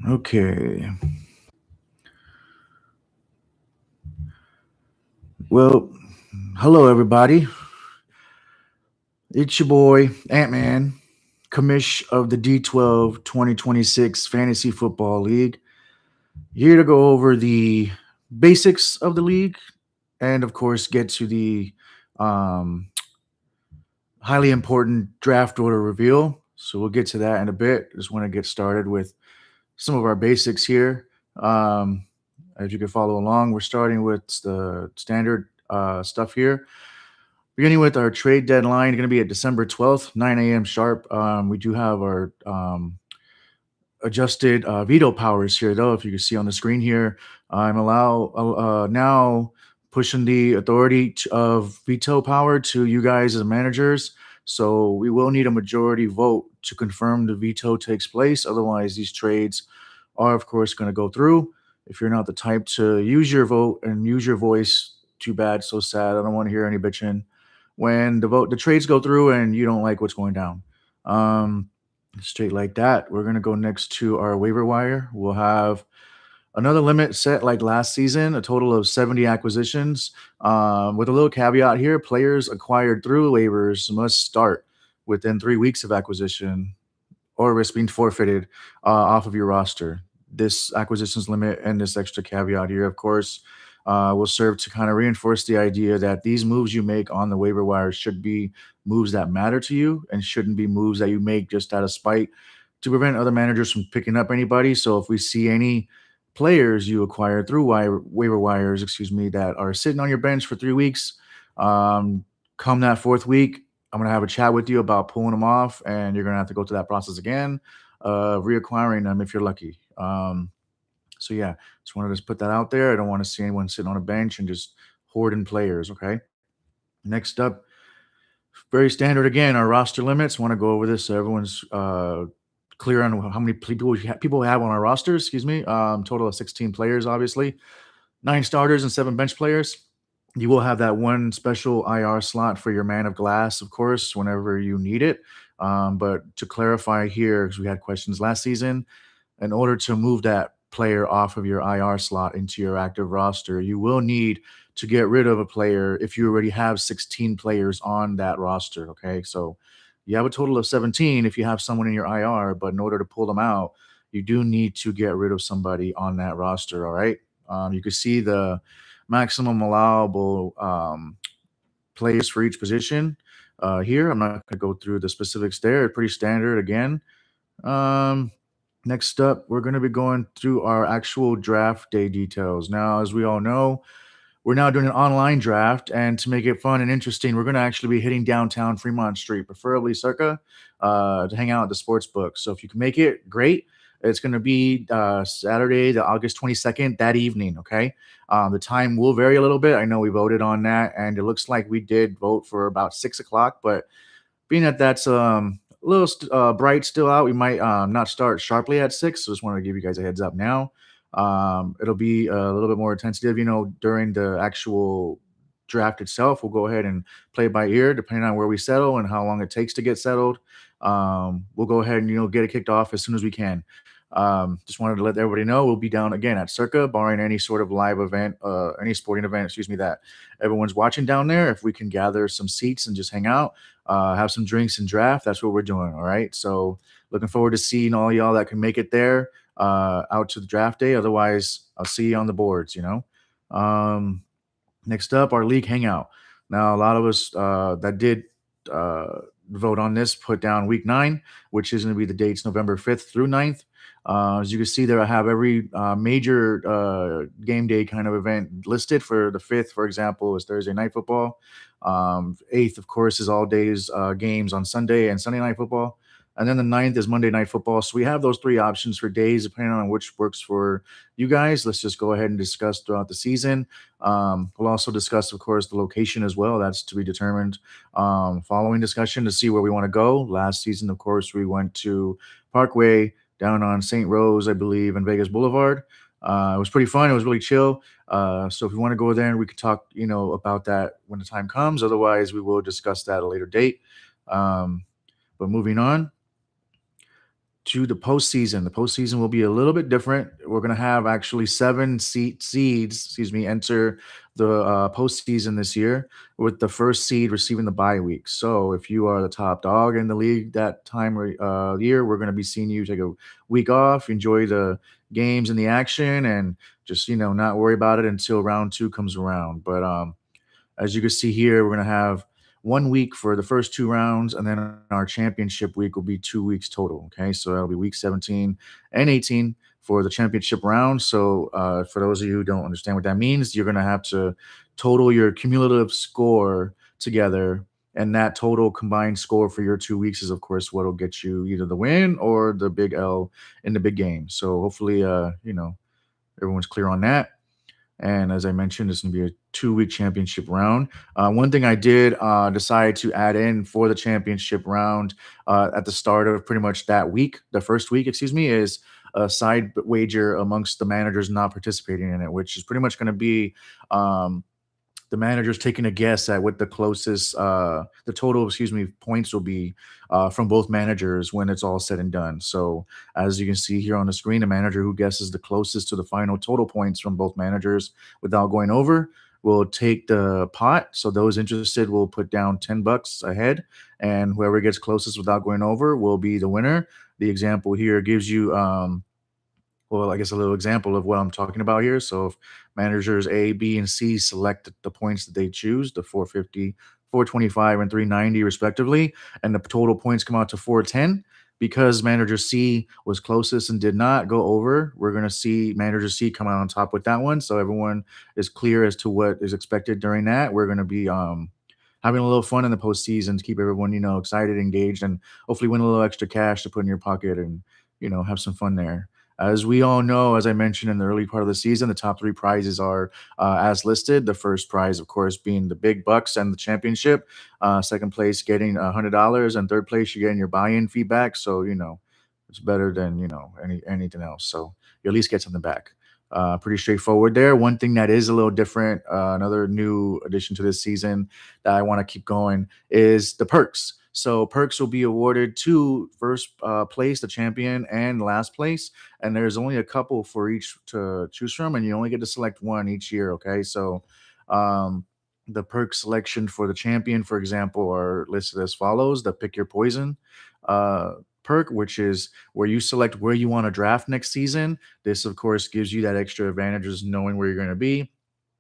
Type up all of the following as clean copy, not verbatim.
Okay. Well, hello everybody. It's your boy Antman, commish of the D12 2026 Fantasy Football League. Here to go over the basics of the league and, of course, get to the um, highly important draft order reveal. So we'll get to that in a bit. Just want to get started with some of our basics here. Um, as you can follow along, we're starting with the standard stuff here. Beginning with our trade deadline, going to be at December 12th, 9 a.m. sharp. We do have our adjusted veto powers here, though. If you can see on the screen here, I'm now pushing the authority of veto power to you guys as managers. So we will need a majority vote to confirm the veto takes place. Otherwise, these trades are, of course, going to go through. If you're not the type to use your vote and use your voice, too bad, so sad. I don't want to hear any bitching when the trades go through and you don't like what's going down. Straight like that. We're gonna go next to our waiver wire. We'll have another limit set like last season, a total of 70 acquisitions. With a little caveat here, players acquired through waivers must start within 3 weeks of acquisition or risk being forfeited off of your roster. This acquisitions limit and this extra caveat here, of course, will serve to kind of reinforce the idea that these moves you make on the waiver wire should be moves that matter to you and shouldn't be moves that you make just out of spite to prevent other managers from picking up anybody. So if we see any players you acquire through waiver wires, that are sitting on your bench for 3 weeks, um, come that fourth week, I'm gonna have a chat with you about pulling them off, and you're gonna have to go through that process again of reacquiring them if you're lucky. So yeah, just wanted to put that out there. I don't want to see anyone sitting on a bench and just hoarding players. Okay. Next up, very standard again, our roster limits. Want to go over this so everyone's clear on how many people we have on our roster. Excuse me. Total of 16 players, obviously, 9 starters and 7 bench players. You will have that one special IR slot for your man of glass, of course, whenever you need it. But to clarify here, because we had questions last season, in order to move that player off of your IR slot into your active roster, you will need to get rid of a player if you already have 16 players on that roster. Okay. So you have a total of 17 if you have someone in your IR, but in order to pull them out, you do need to get rid of somebody on that roster. All right. You can see the maximum allowable players for each position here. I'm not going to go through the specifics there. Pretty standard again. Um, Next up, we're going to be going through our actual draft day details. Now, as we all know, we're now doing an online draft, and to make it fun and interesting, we're going to actually be hitting downtown Fremont Street, preferably Circa, to hang out at the sports book. So if you can make it, great. It's going to be Saturday, the August 22nd, that evening. Okay, the time will vary a little bit. I know we voted on that, and it looks like we did vote for about 6 o'clock, but being that that's a little bright still out, we might not start sharply at 6. So just wanted to give you guys a heads up now. It'll be a little bit more tentative, during the actual draft itself. We'll go ahead and play it by ear, depending on where we settle and how long it takes to get settled. We'll go ahead and get it kicked off as soon as we can. Just wanted to let everybody know we'll be down again at Circa, barring any sort of live event, any sporting event, that everyone's watching down there. If we can gather some seats and just hang out, have some drinks and draft, that's what we're doing. All right. So looking forward to seeing all y'all that can make it there out to the draft day. Otherwise, I'll see you on the boards. Um, Next up, our league hangout. Now, a lot of us that did vote on this put down week 9, which is going to be the dates November 5th through 9th. As you can see there, I have every major game day kind of event listed. For the 5th, for example, is Thursday night football. 8th, of course, is all days games on Sunday and Sunday night football. And then the 9th is Monday night football. So we have those 3 options for days, depending on which works for you guys. Let's just go ahead and discuss throughout the season. We'll also discuss, of course, the location as well. That's to be determined following discussion to see where we want to go. Last season, of course, we went to Parkway down on St. Rose, I believe, and Vegas Boulevard. It was pretty fun. It was really chill. So if we want to go there, we could talk, about that when the time comes. Otherwise, we will discuss that at a later date. But moving on to the postseason. The postseason will be a little bit different. We're going to have actually seeds, excuse me, enter the postseason this year, with the first seed receiving the bye week. So if you are the top dog in the league that time year, we're going to be seeing you take a week off, enjoy the games and the action, and just not worry about it until round two comes around. But as you can see here, we're going to have 1 week for the first two rounds, and then our championship week will be 2 weeks total. Okay, so that'll be week 17 and 18 for the championship round. So, for those of you who don't understand what that means, you're going to have to total your cumulative score together. And that total combined score for your 2 weeks is, of course, what will get you either the win or the big L in the big game. So, hopefully, everyone's clear on that. And as I mentioned, it's going to be a 2 week championship round. One thing I did decide to add in for the championship round at the start of pretty much that week, the first week, excuse me, is a side wager amongst the managers not participating in it, which is pretty much going to be um, the manager's taking a guess at what the closest, the total, excuse me, points will be from both managers when it's all said and done. So, as you can see here on the screen, the manager who guesses the closest to the final total points from both managers without going over will take the pot. So, those interested will put down $10 ahead, and whoever gets closest without going over will be the winner. The example here gives you well, I guess a little example of what I'm talking about here. So if managers A, B, and C select the points that they choose, the 450, 425, and 390 respectively, and the total points come out to 410, because manager C was closest and did not go over, we're going to see manager C come out on top with that one. So everyone is clear as to what is expected during that. We're going to be having a little fun in the postseason to keep everyone, excited, engaged, and hopefully win a little extra cash to put in your pocket and, have some fun there. As we all know, as I mentioned in the early part of the season, the top three prizes are as listed. The first prize, of course, being the big bucks and the championship. Second place, getting $100, and third place, you're getting your buy-in feedback. So it's better than anything else. So you at least get something back. Pretty straightforward there. One thing that is a little different, another new addition to this season that I want to keep going is the perks. So perks will be awarded to first place, the champion, and last place. And there's only a couple for each to choose from, and you only get to select one each year. Okay, so um, the perk selection for the champion, for example, are listed as follows: the pick your poison uh, perk, which is where you select where you want to draft next season. This, of course, gives you that extra advantages knowing where you're going to be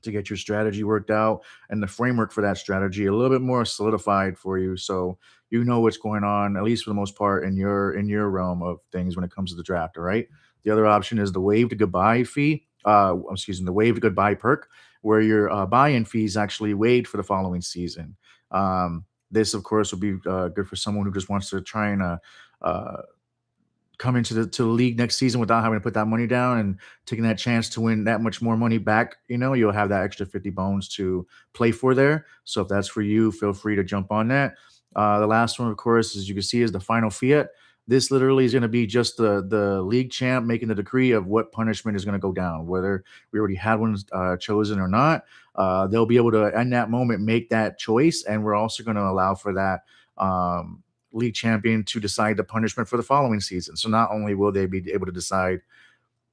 to get your strategy worked out and the framework for that strategy a little bit more solidified for you, so you know what's going on, at least for the most part, in your realm of things when it comes to the draft. All right, the other option is the waived goodbye fee, excuse me, the waived goodbye perk, where your buy-in fee is actually waived for the following season. This, of course, will be good for someone who just wants to try and uh, come into the league next season without having to put that money down and taking that chance to win that much more money back. You'll have that extra 50 bones to play for there. So if that's for you, feel free to jump on that. The last one, of course, as you can see, is the final fiat. This literally is going to be just the league champ making the decree of what punishment is going to go down, whether we already had one chosen or not. They'll be able to, in that moment, make that choice, and we're also going to allow for that league champion to decide the punishment for the following season. So not only will they be able to decide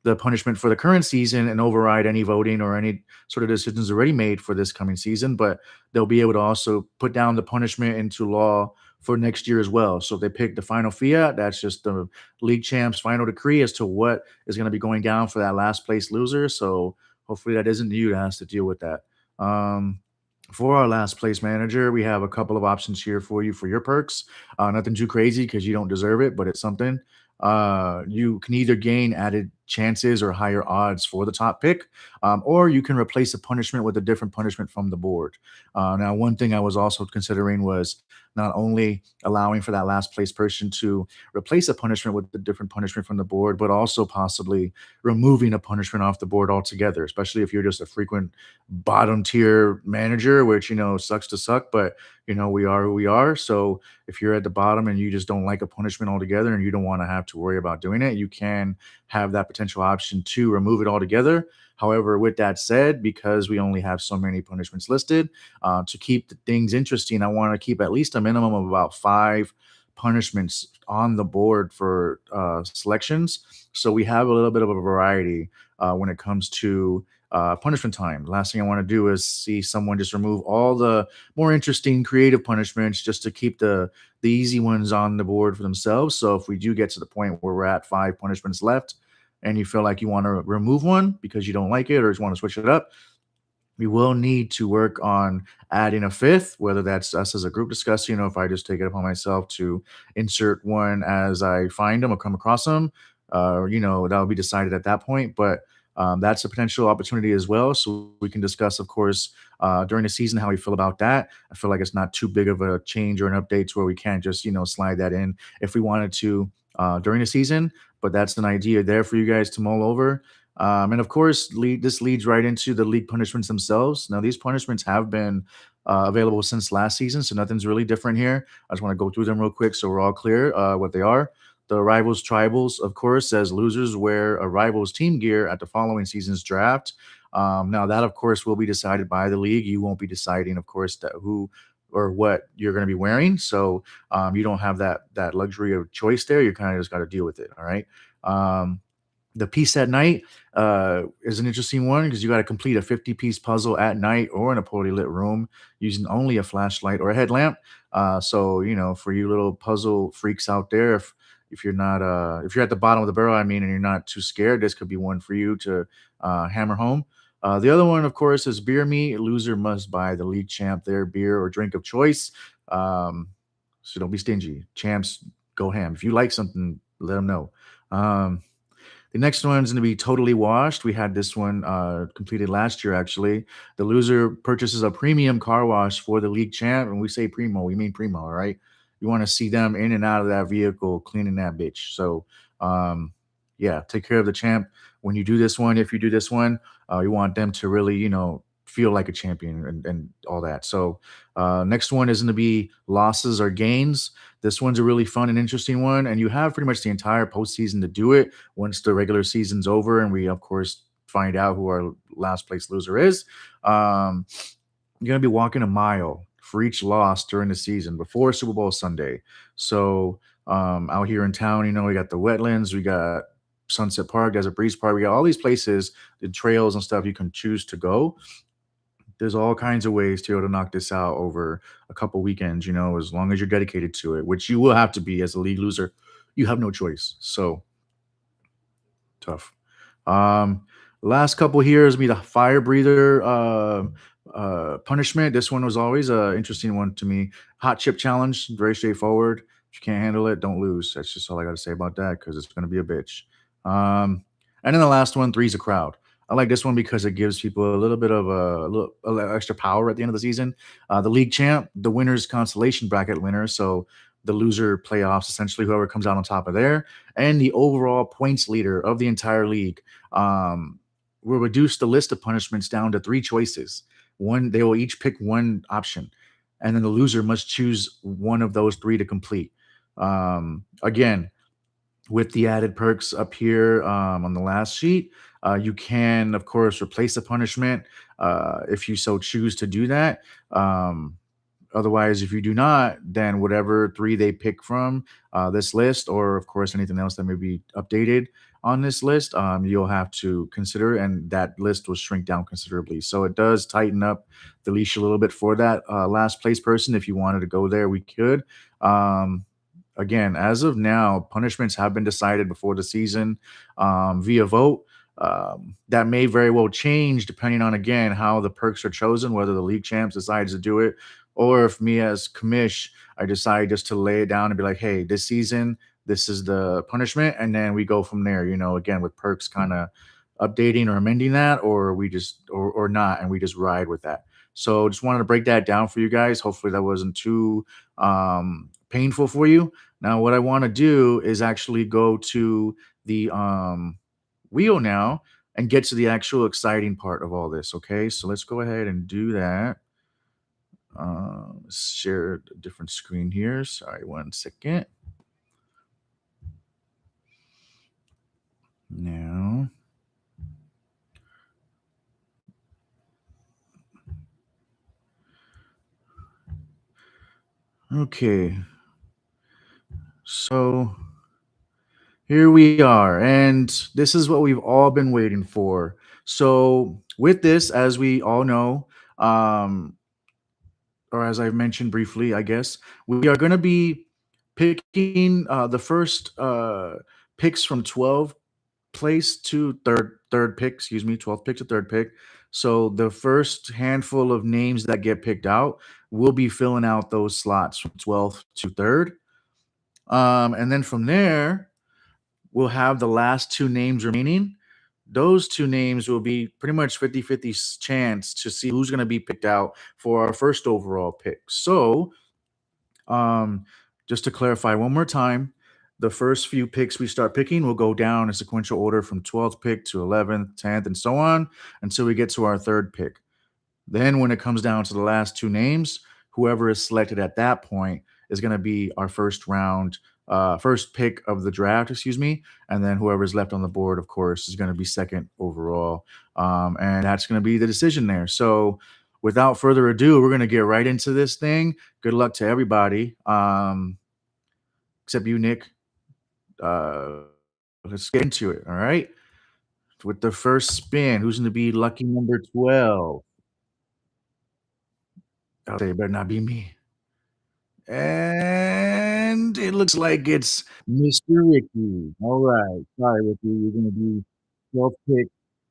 the punishment for the current season and override any voting or any sort of decisions already made for this coming season, but they'll be able to also put down the punishment into law for next year as well. So if they pick the final fiat, that's just the league champ's final decree as to what is going to be going down for that last place loser. So hopefully that isn't you that has to deal with that. Um, for our last place manager, we have a couple of options here for you for your perks. Nothing too crazy because you don't deserve it, but it's something. You can either gain added chances or higher odds for the top pick, or you can replace a punishment with a different punishment from the board. Now, one thing I was also considering was not only allowing for that last place person to replace a punishment with a different punishment from the board, but also possibly removing a punishment off the board altogether, especially if you're just a frequent bottom tier manager, which, sucks to suck, but, we are who we are. So if you're at the bottom and you just don't like a punishment altogether and you don't want to have to worry about doing it, you can have that potential option to remove it altogether. However, with that said, because we only have so many punishments listed, to keep the things interesting, I want to keep at least a minimum of about five punishments on the board for selections. So we have a little bit of a variety when it comes to punishment time. Last thing I want to do is see someone just remove all the more interesting creative punishments just to keep the easy ones on the board for themselves. So if we do get to the point where we're at 5 punishments left and you feel like you want to remove one because you don't like it or just want to switch it up, we will need to work on adding a fifth, whether that's us as a group discussing, or if I just take it upon myself to insert one as I find them or come across them. That'll be decided at that point. But that's a potential opportunity as well. So we can discuss, of course, during the season how we feel about that. I feel like it's not too big of a change or an update to where we can't just slide that in if we wanted to during the season. But that's an idea there for you guys to mull over. And of course, this leads right into the league punishments themselves. Now, these punishments have been available since last season, so nothing's really different here. I just want to go through them real quick so we're all clear what they are. The rivals tribals, of course, says losers wear a rivals team gear at the following season's draft. Now, that of course will be decided by the league. You won't be deciding, of course, that who or what you're going to be wearing. So you don't have that luxury of choice there. You kind of just got to deal with it. All right. The piece at night is an interesting one because you got to complete a 50-piece puzzle at night or in a poorly lit room using only a flashlight or a headlamp. So for you little puzzle freaks out there, if you're not if you're at the bottom of the barrel, I mean, and you're not too scared, this could be one for you to hammer home. The other one, of course, is beer me. Loser must buy the league champ their beer or drink of choice. Um, so don't be stingy. Champs go ham. If you like something, let them know. Um, the next one's going to be totally washed. We had this one completed last year, actually. The loser purchases a premium car wash for the league champ. And we say primo, we mean primo, all right? You want to see them in and out of that vehicle cleaning that bitch. So, um, yeah, take care of the champ when you do this one. If you do this one, you want them to really, feel like a champion and all that. So, next one is going to be losses or gains. This one's a really fun and interesting one. And you have pretty much the entire postseason to do it once the regular season's over and we of course find out who our last place loser is. You're going to be walking a mile for each loss during the season before Super Bowl Sunday. So out here in town, we got the wetlands, we got Sunset Park, Desert Breeze Park, we got all these places, the trails and stuff you can choose to go. There's all kinds of ways to be able to knock this out over a couple weekends, as long as you're dedicated to it, which you will have to be as a league loser. You have no choice. So tough. Um, Last couple here is me the fire breather punishment. This one was always a interesting one to me. Hot chip challenge, very straightforward. If you can't handle it, don't lose. That's just all I got to say about that because it's going to be a bitch. And then the last one, three's a crowd. I like this one because it gives people a little bit of a little extra power at the end of the season. The league champ, the winner's consolation bracket winner. So the loser playoffs, essentially whoever comes out on top of there, and the overall points leader of the entire league. Um, will reduce the list of punishments down to three choices. One, they will each pick one option, and then the loser must choose one of those three to complete. Again, with the added perks up here on the last sheet, you can, of course, replace a punishment if you so choose to do that. Um, Otherwise, if you do not, then whatever three they pick from this list, or of course anything else that may be updated on this list, you'll have to consider, and that list will shrink down considerably. So it does tighten up the leash a little bit for that last place person. If you wanted to go there, we could. Um, Again, as of now, punishments have been decided before the season via vote. That may very well change depending on, again, how the perks are chosen, whether the league champs decides to do it, or if me as commish, I decide just to lay it down and be like, hey, this season, this is the punishment. And then we go from there, again, with perks kind of updating or amending that, or we just, or not, and we just ride with that. So just wanted to break that down for you guys. Hopefully that wasn't too painful for you. Now, what I want to do is actually go to the wheel now and get to the actual exciting part of all this. Okay, so let's go ahead and do that. Share a different screen here. Sorry, 1 second. Now, okay. So here we are, and this is what we've all been waiting for. So, with this, as we all know, um, or as I mentioned briefly, I guess, we are going to be picking the first picks from 12 place to third pick, excuse me, 12th pick to third pick. So the first handful of names that get picked out will be filling out those slots from 12th to third. And then from there, we'll have the last two names remaining. Those two names will be pretty much 50-50 chance to see who's going to be picked out for our first overall pick. So um, just to clarify one more time, the first few picks we start picking will go down in sequential order from 12th pick to 11th, 10th, and so on until we get to our third pick. Then, when it comes down to the last two names, whoever is selected at that point is going to be our first pick of the draft, excuse me. And then whoever's left on the board, of course, is going to be second overall. And that's going to be the decision there. So, without further ado, we're going to get right into this thing. Good luck to everybody, except you, Nick. Uh, let's get into it. All right. With the first spin, who's going to be lucky number 12? Okay, it better not be me. And it looks like it's Mr. Ricky. All right. Sorry, Ricky. You're going to be 12th pick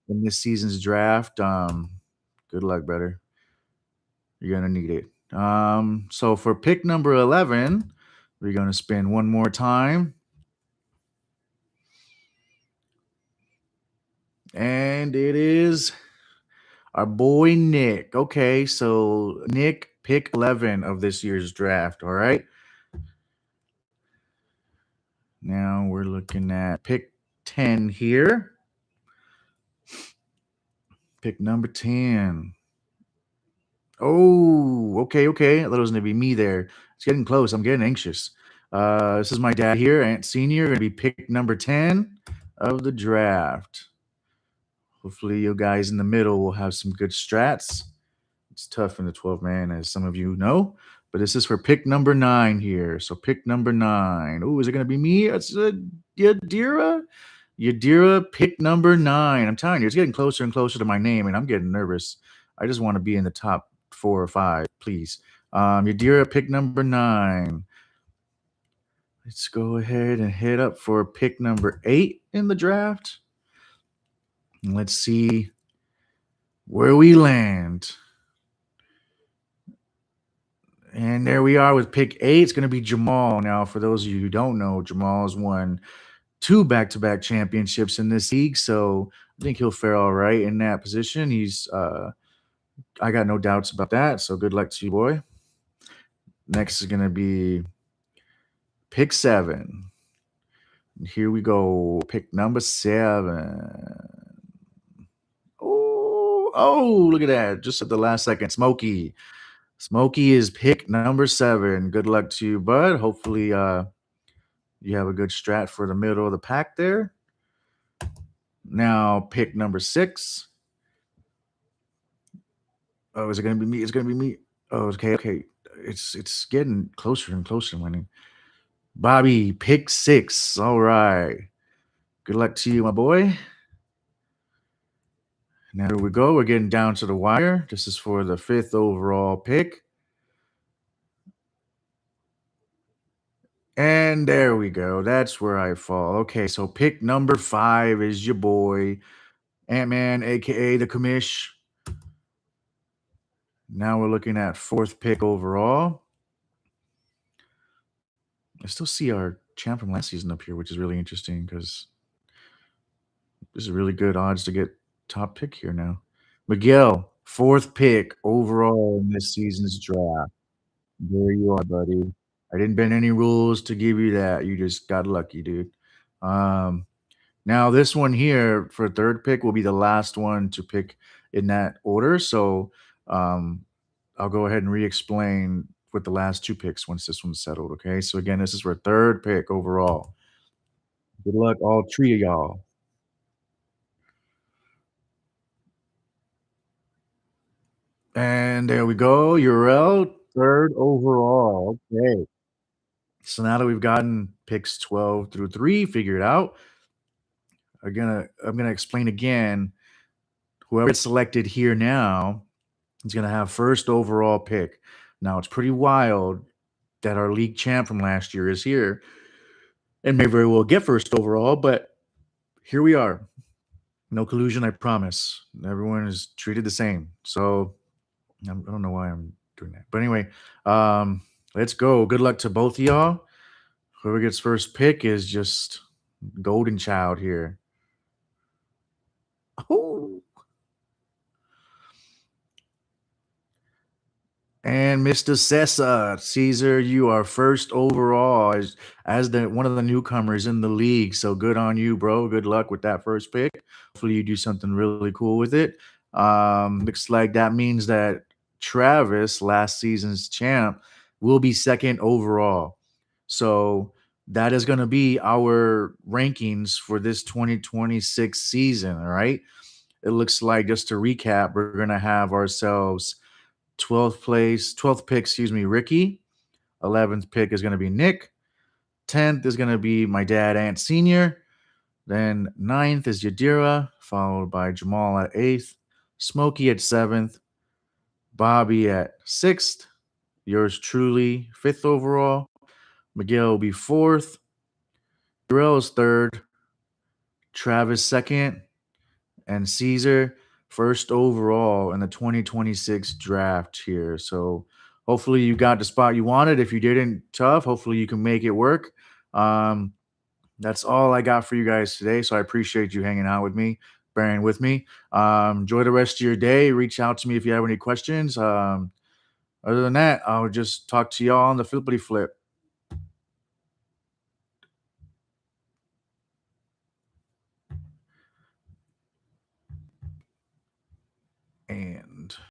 in this season's draft. Good luck, brother. You're going to need it. So for pick number 11, we're going to spin one more time. And it is our boy Nick. Okay, so Nick, pick 11 of this year's draft. All right. Now we're looking at pick 10 here. Pick number 10. Oh, okay, okay. I thought it was gonna be me there. It's getting close. I'm getting anxious. This is my dad here, Ant Senior, gonna be pick number 10 of the draft. Hopefully, you guys in the middle will have some good strats. It's tough in the 12 man, as some of you know, but this is for pick number 9 here. So, pick number 9. Oh, is it gonna be me? It's Yadira. Yadira, pick number 9. I'm telling you, it's getting closer and closer to my name, and I'm getting nervous. I just want to be in the top 4 or 5, please. Yadira, pick number 9. Let's go ahead and head up for pick number 8 in the draft. And let's see where we land. And there we are with pick 8. It's going to be Jamal. Now, for those of you who don't know, Jamal has won 2 back-to-back championships in this league, so I think he'll fare all right in that position. I got no doubts about that. So good luck to you, boy. Next is gonna be pick 7. Here we go. Pick number 7. Oh, look at that. Just at the last second. Smokey. Smokey is pick number 7. Good luck to you, bud. Hopefully you have a good strat for the middle of the pack there. Now pick number 6. Oh, is it gonna be me? It's gonna be me. Oh, okay, okay. It's getting closer and closer to winning. Bobby, pick 6. All right. Good luck to you, my boy. Now here we go. We're getting down to the wire. This is for the 5th overall pick. And there we go. That's where I fall. Okay, so pick number 5 is your boy, Antman, aka the commish. Now we're looking at 4th pick overall. I still see our champ from last season up here, which is really interesting because this is really good odds to get top pick here now. Miguel, 4th pick overall in this season's draft. There you are, buddy. I didn't bend any rules to give you that. You just got lucky, dude. Um, Now this one here for 3rd pick will be the last one to pick in that order. So um, I'll go ahead and re-explain with the last 2 picks once this one's settled. Okay. So again, this is for 3rd pick overall. Good luck, all 3 of y'all. And there we go. Uriel, 3rd overall. Okay. So now that we've gotten picks 12 through 3 figured out, I'm gonna explain again. Whoever gets selected here now is gonna have first overall pick. Now it's pretty wild that our league champ from last year is here and may very well get first overall, but here we are. No collusion, I promise. Everyone is treated the same. So I don't know why I'm doing that. But anyway, um, let's go. Good luck to both of y'all. Whoever gets first pick is just golden child here. Oh, and Mr. Cesar, you are first overall as the one of the newcomers in the league. So good on you, bro. Good luck with that first pick. Hopefully you do something really cool with it. Looks like that means that Travis, last season's champ, will be second overall. So that is going to be our rankings for this 2026 season. All right. It looks like, just to recap, we're going to have ourselves 12th pick, excuse me, Ricky. 11th pick is going to be Nick. 10th is going to be my dad, Ant Sr. Then ninth is Yadira, followed by Jamal at 8th, Smokey at 7th, Bobby at 6th, yours truly, 5th overall. Miguel will be 4th, Uriel is 3rd, Travis 2nd, and Cesar first overall in the 2026 draft here. So hopefully you got the spot you wanted. If you didn't, tough. Hopefully you can make it work. That's all I got for you guys today. So I appreciate you hanging out with me, bearing with me. Enjoy the rest of your day. Reach out to me if you have any questions. Other than that, I'll just talk to y'all on the flippity flip.